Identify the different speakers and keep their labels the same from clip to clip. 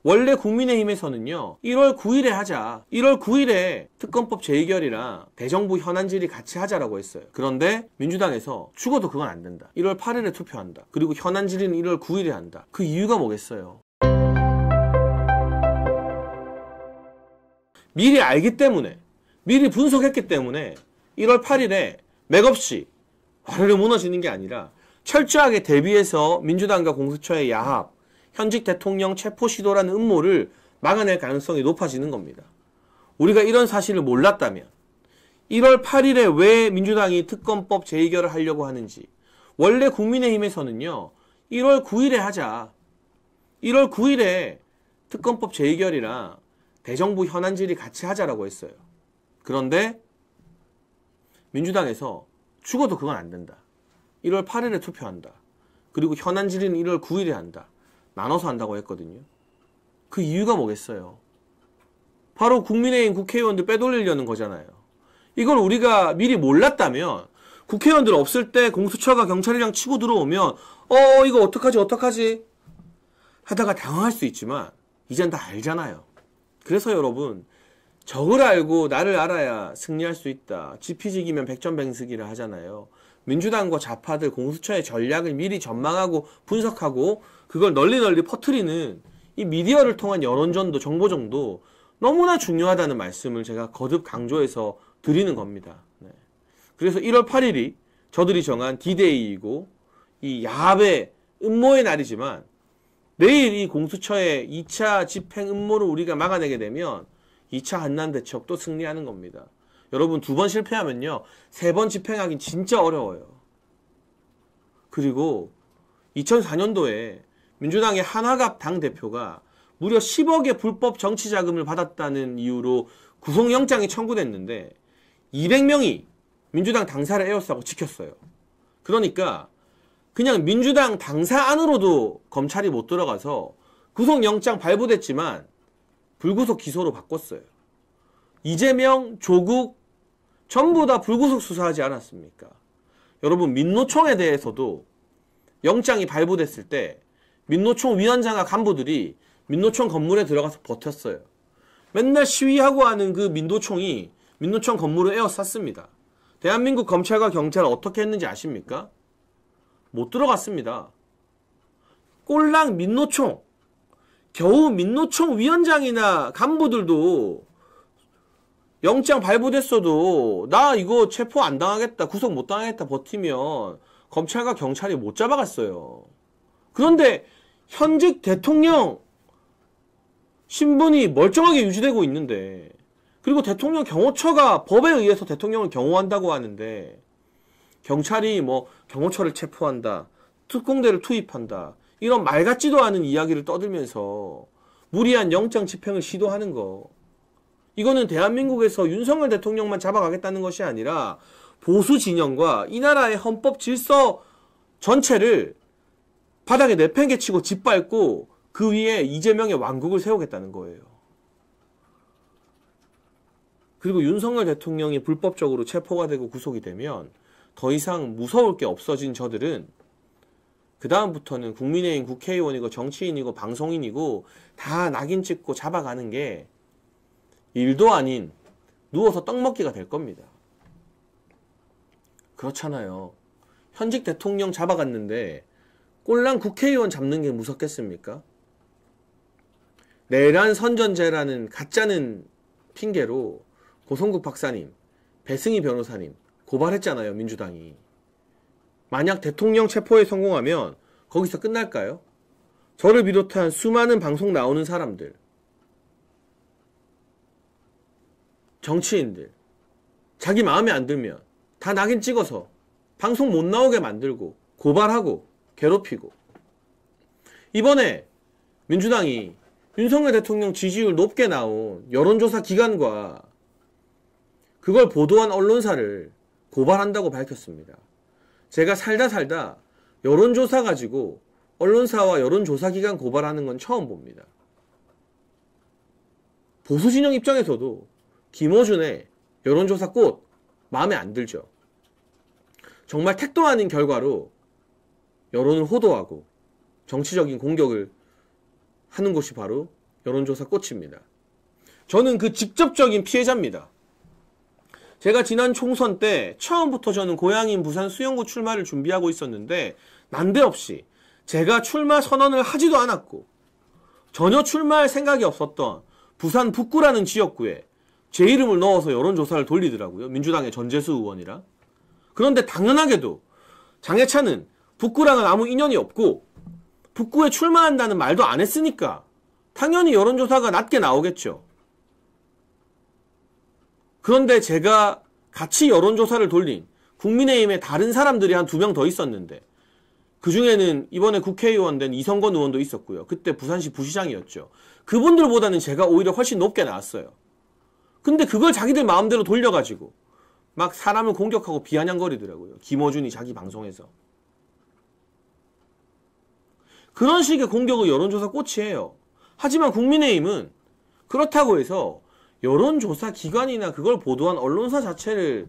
Speaker 1: 원래 국민의힘에서는요 1월 9일에 하자, 1월 9일에 특검법 재의결이랑 대정부 현안 질의 같이 하자라고 했어요. 그런데 민주당에서 죽어도 그건 안 된다, 1월 8일에 투표한다, 그리고 현안 질의는 1월 9일에 한다. 그 이유가 뭐겠어요? 미리 알기 때문에, 미리 분석했기 때문에 1월 8일에 맥없이 화르르 무너지는 게 아니라 철저하게 대비해서 민주당과 공수처의 야합, 현직 대통령 체포 시도라는 음모를 막아낼 가능성이 높아지는 겁니다. 우리가 이런 사실을 몰랐다면 1월 8일에 왜 민주당이 특검법 재의결을 하려고 하는지, 원래 국민의힘에서는요 1월 9일에 하자, 1월 9일에 특검법 재의결이랑 대정부 현안 질의 같이 하자라고 했어요. 그런데 민주당에서 죽어도 그건 안 된다, 1월 8일에 투표한다, 그리고 현안 질의는 1월 9일에 한다, 나눠서 한다고 했거든요. 그 이유가 뭐겠어요? 바로 국민의힘 국회의원들 빼돌리려는 거잖아요. 이걸 우리가 미리 몰랐다면, 국회의원들 없을 때 공수처가 경찰이랑 치고 들어오면 이거 어떡하지 하다가 당황할 수 있지만 이젠 다 알잖아요. 그래서 여러분, 적을 알고 나를 알아야 승리할 수 있다, 지피지기면 백전백승이라 하잖아요. 민주당과 좌파들 공수처의 전략을 미리 전망하고 분석하고 그걸 널리 퍼뜨리는 이 미디어를 통한 여론전도, 정보전도 너무나 중요하다는 말씀을 제가 거듭 강조해서 드리는 겁니다. 네. 그래서 1월 8일이 저들이 정한 D-Day이고 이 야합의 음모의 날이지만, 내일 이 공수처의 2차 집행 음모를 우리가 막아내게 되면 2차 한난대첩도 승리하는 겁니다. 여러분, 2번 실패하면요 3번 집행하긴 진짜 어려워요. 그리고 2004년도에 민주당의 한화갑 당대표가 무려 10억의 불법 정치자금을 받았다는 이유로 구속영장이 청구됐는데 200명이 민주당 당사를 에워싸고 지켰어요. 그러니까 그냥 민주당 당사 안으로도 검찰이 못 들어가서 구속영장 발부됐지만 불구속 기소로 바꿨어요. 이재명, 조국 전부 다 불구속 수사하지 않았습니까? 여러분, 민노총에 대해서도 영장이 발부됐을 때 민노총 위원장과 간부들이 민노총 건물에 들어가서 버텼어요. 맨날 시위하고 하는 그 민노총이 민노총 건물을 에워쌌습니다. 대한민국 검찰과 경찰 어떻게 했는지 아십니까? 못 들어갔습니다. 꼴랑 민노총, 겨우 민노총 위원장이나 간부들도 영장 발부됐어도 나 이거 체포 안 당하겠다, 구속 못 당하겠다 버티면 검찰과 경찰이 못 잡아갔어요. 그런데 현직 대통령 신분이 멀쩡하게 유지되고 있는데, 그리고 대통령 경호처가 법에 의해서 대통령을 경호한다고 하는데, 경찰이 뭐 경호처를 체포한다, 특공대를 투입한다, 이런 말 같지도 않은 이야기를 떠들면서 무리한 영장 집행을 시도하는 거, 이거는 대한민국에서 윤석열 대통령만 잡아가겠다는 것이 아니라 보수 진영과 이 나라의 헌법 질서 전체를 바닥에 내팽개치고 짓밟고 그 위에 이재명의 왕국을 세우겠다는 거예요. 그리고 윤석열 대통령이 불법적으로 체포가 되고 구속이 되면 더 이상 무서울 게 없어진 저들은 그 다음부터는 국민의힘 국회의원이고 정치인이고 방송인이고 다 낙인 찍고 잡아가는 게 일도 아닌 누워서 떡 먹기가 될 겁니다. 그렇잖아요. 현직 대통령 잡아갔는데 꼴랑 국회의원 잡는 게 무섭겠습니까? 내란 선전제라는 가짜는 핑계로 고성국 박사님, 배승희 변호사님 고발했잖아요, 민주당이. 만약 대통령 체포에 성공하면 거기서 끝날까요? 저를 비롯한 수많은 방송 나오는 사람들, 정치인들, 자기 마음에 안 들면 다 낙인 찍어서 방송 못 나오게 만들고 고발하고 괴롭히고. 이번에 민주당이 윤석열 대통령 지지율 높게 나온 여론조사 기관과 그걸 보도한 언론사를 고발한다고 밝혔습니다. 제가 살다 여론조사 가지고 언론사와 여론조사기관 고발하는 건 처음 봅니다. 보수진영 입장에서도 김어준의 여론조사 꽃 마음에 안 들죠. 정말 택도 아닌 결과로 여론을 호도하고 정치적인 공격을 하는 곳이 바로 여론조사 꽃입니다. 저는 그 직접적인 피해자입니다. 제가 지난 총선 때 처음부터 저는 고향인 부산 수영구 출마를 준비하고 있었는데 난데없이 제가 출마 선언을 하지도 않았고 전혀 출마할 생각이 없었던 부산 북구라는 지역구에 제 이름을 넣어서 여론조사를 돌리더라고요. 민주당의 전재수 의원이랑. 그런데 당연하게도 장해찬은 북구랑은 아무 인연이 없고 북구에 출마한다는 말도 안 했으니까 당연히 여론조사가 낮게 나오겠죠. 그런데 제가 같이 여론조사를 돌린 국민의힘의 다른 사람들이 한 2명 더 있었는데 그 중에는 이번에 국회의원 된 이성건 의원도 있었고요. 그때 부산시 부시장이었죠. 그분들보다는 제가 오히려 훨씬 높게 나왔어요. 근데 그걸 자기들 마음대로 돌려가지고 막 사람을 공격하고 비아냥거리더라고요. 김어준이 자기 방송에서. 그런 식의 공격을 여론조사 꽃이에요. 하지만 국민의힘은 그렇다고 해서 여론조사 기관이나 그걸 보도한 언론사 자체를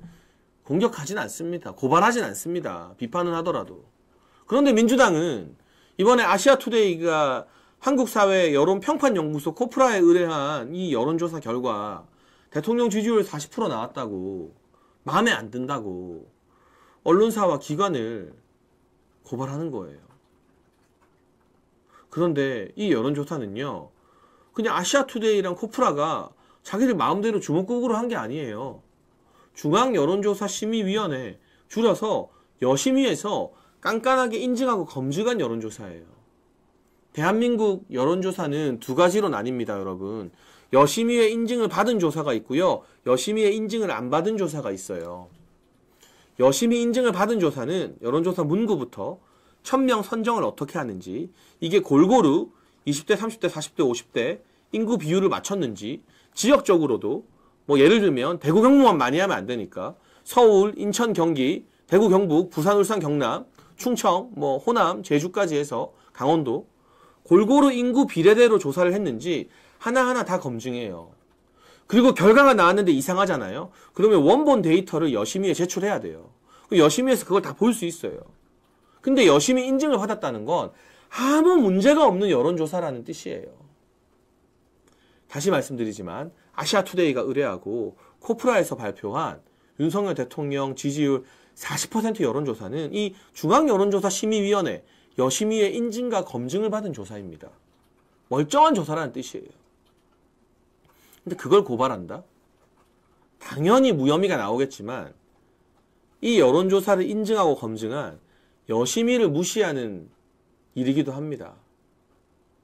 Speaker 1: 공격하진 않습니다. 고발하진 않습니다. 비판은 하더라도. 그런데 민주당은 이번에 아시아투데이가 한국사회 여론평판연구소 코프라에 의뢰한 이 여론조사 결과 대통령 지지율 40% 나왔다고 마음에 안 든다고 언론사와 기관을 고발하는 거예요. 그런데 이 여론조사는요, 그냥 아시아투데이랑 코프라가 자기들 마음대로 주먹구구로 한 게 아니에요. 중앙여론조사심의위원회, 줄여서 여심위에서 깐깐하게 인증하고 검증한 여론조사예요. 대한민국 여론조사는 2가지로 나뉩니다, 여러분. 여심위의 인증을 받은 조사가 있고요. 여심위의 인증을 안 받은 조사가 있어요. 여심위 인증을 받은 조사는 여론조사 문구부터 1000명 선정을 어떻게 하는지, 이게 골고루 20대, 30대, 40대, 50대 인구 비율을 맞췄는지, 지역적으로도 뭐 예를 들면 대구 경북만 많이 하면 안 되니까 서울, 인천, 경기, 대구, 경북, 부산, 울산, 경남, 충청, 뭐 호남, 제주까지 해서 강원도 골고루 인구 비례대로 조사를 했는지 하나하나 다 검증해요. 그리고 결과가 나왔는데 이상하잖아요. 그러면 원본 데이터를 여심위에 제출해야 돼요. 여심위에서 그걸 다 볼 수 있어요. 근데 여심위 인증을 받았다는 건 아무 문제가 없는 여론조사라는 뜻이에요. 다시 말씀드리지만 아시아투데이가 의뢰하고 코프라에서 발표한 윤석열 대통령 지지율 40% 여론조사는 이 중앙여론조사심의위원회 여심위의 인증과 검증을 받은 조사입니다. 멀쩡한 조사라는 뜻이에요. 근데 그걸 고발한다? 당연히 무혐의가 나오겠지만 이 여론조사를 인증하고 검증한 여심위를 무시하는 일이기도 합니다.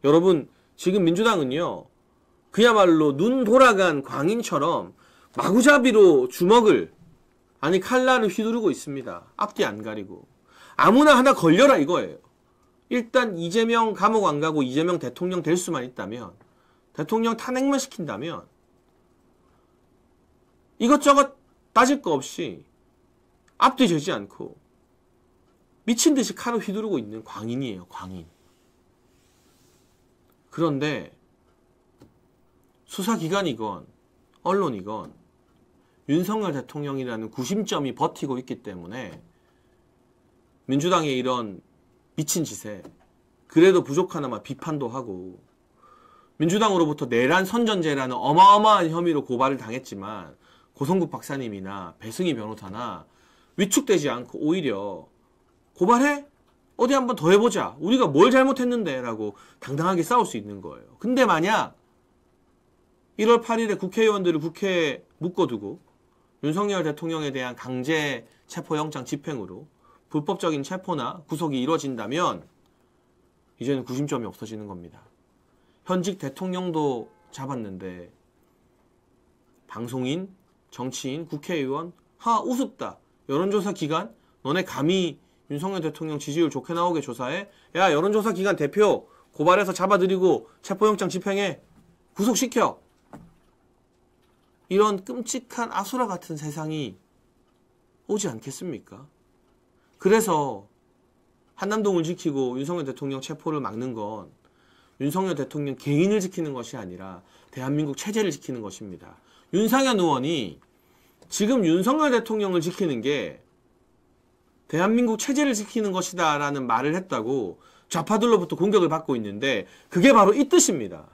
Speaker 1: 여러분, 지금 민주당은요, 그야말로 눈 돌아간 광인처럼 마구잡이로 주먹을, 아니 칼날을 휘두르고 있습니다. 앞뒤 안 가리고. 아무나 하나 걸려라 이거예요. 일단 이재명 감옥 안 가고 이재명 대통령 될 수만 있다면, 대통령 탄핵만 시킨다면 이것저것 따질 거 없이 앞뒤 재지 않고 미친 듯이 칼을 휘두르고 있는 광인이에요. 광인. 그런데 수사기관이건 언론이건 윤석열 대통령이라는 구심점이 버티고 있기 때문에 민주당의 이런 미친 짓에 그래도 부족하나마 비판도 하고, 민주당으로부터 내란 선전죄라는 어마어마한 혐의로 고발을 당했지만 고성국 박사님이나 배승희 변호사나 위축되지 않고 오히려 고발해? 어디 한번 더 해보자. 우리가 뭘 잘못했는데? 라고 당당하게 싸울 수 있는 거예요. 근데 만약 1월 8일에 국회의원들을 국회에 묶어두고 윤석열 대통령에 대한 강제 체포영장 집행으로 불법적인 체포나 구속이 이루어진다면 이제는 구심점이 없어지는 겁니다. 현직 대통령도 잡았는데 방송인, 정치인, 국회의원, 우습다. 여론조사 기관, 너네 감히 윤석열 대통령 지지율 좋게 나오게 조사해? 야, 여론조사 기관 대표 고발해서 잡아들이고 체포영장 집행해. 구속시켜. 이런 끔찍한 아수라 같은 세상이 오지 않겠습니까? 그래서 한남동을 지키고 윤석열 대통령 체포를 막는 건 윤석열 대통령 개인을 지키는 것이 아니라 대한민국 체제를 지키는 것입니다. 윤상현 의원이 지금 윤석열 대통령을 지키는 게 대한민국 체제를 지키는 것이다 라는 말을 했다고 좌파들로부터 공격을 받고 있는데 그게 바로 이 뜻입니다.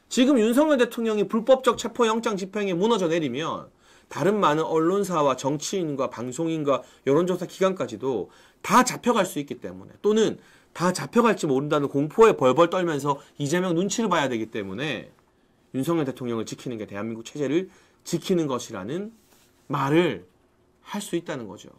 Speaker 1: 지금 윤석열 대통령이 불법적 체포영장 집행에 무너져 내리면 다른 많은 언론사와 정치인과 방송인과 여론조사 기관까지도 다 잡혀갈 수 있기 때문에, 또는 다 잡혀갈지 모른다는 공포에 벌벌 떨면서 이재명 눈치를 봐야 되기 때문에 윤석열 대통령을 지키는 게 대한민국 체제를 지키는 것이라는 말을 할 수 있다는 거죠.